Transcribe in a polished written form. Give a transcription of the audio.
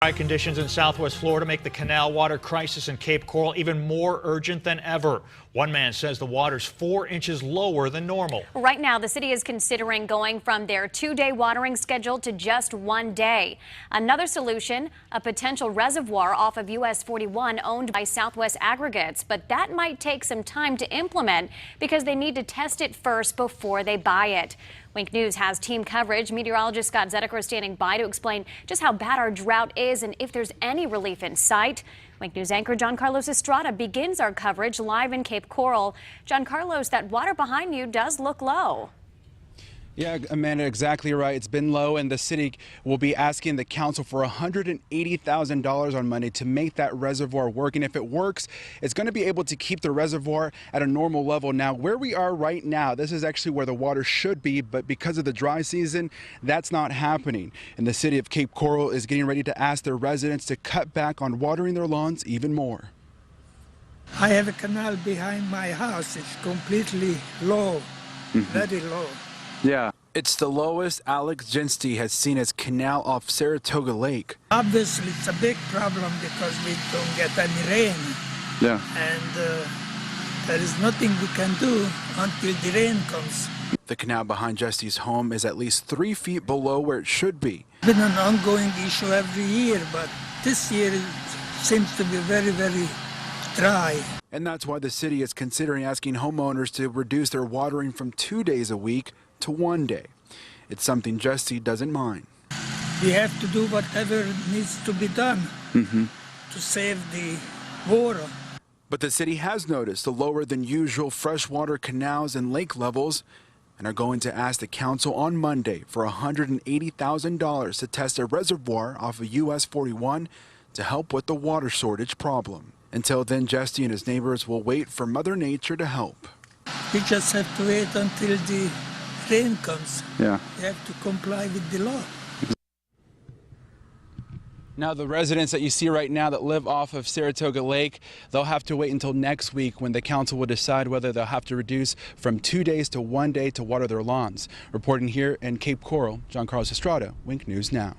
Dry conditions in southwest Florida make the canal water crisis in Cape Coral even more urgent than ever. One man says the water's 4 inches lower than normal. Right now, the city is considering going from their 2-day watering schedule to just 1 day. Another solution, a potential reservoir off of US 41 owned by Southwest Aggregates. But that might take some time to implement because they need to test it first before they buy it. Wink News has team coverage. Meteorologist Scott Zedeker standing by to explain just how bad our drought is and if there's any relief in sight. Wink News anchor John-Carlos Estrada begins our coverage live in Cape Coral. John-Carlos, that water behind you does look low. Yeah, Amanda, exactly right. It's been low, and the city will be asking the council for $180,000 on Monday to make that reservoir work. And if it works, it's going to be able to keep the reservoir at a normal level. Now, where we are right now, this is actually where the water should be, but because of the dry season, that's not happening. And the city of Cape Coral is getting ready to ask their residents to cut back on watering their lawns even more. I have a canal behind my house. It's completely low, very low. Yeah, it's the lowest Alex Gensti has seen his canal off Saratoga Lake. Obviously, it's a big problem because we don't get any rain. Yeah. And there is nothing we can do until the rain comes. The canal behind Gensti's home is at least 3 feet below where it should be. It's been an ongoing issue every year, but this year it seems to be very, very dry. And that's why the city is considering asking homeowners to reduce their watering from 2 days a week to 1 day. It's something Gensti doesn't mind. We have to do whatever needs to be done to save the water. But the city has noticed the lower than usual freshwater canals and lake levels and are going to ask the council on Monday for $180,000 to test a reservoir off of US 41 to help with the water shortage problem. Until then, Gensti and his neighbors will wait for Mother Nature to help. We just have to wait until the rain comes. Yeah. We have to comply with the law. Now, the residents that you see right now that live off of Saratoga Lake, they'll have to wait until next week when the council will decide whether they'll have to reduce from 2 days to 1 day to water their lawns. Reporting here in Cape Coral, John-Carlos Estrada, Wink News Now.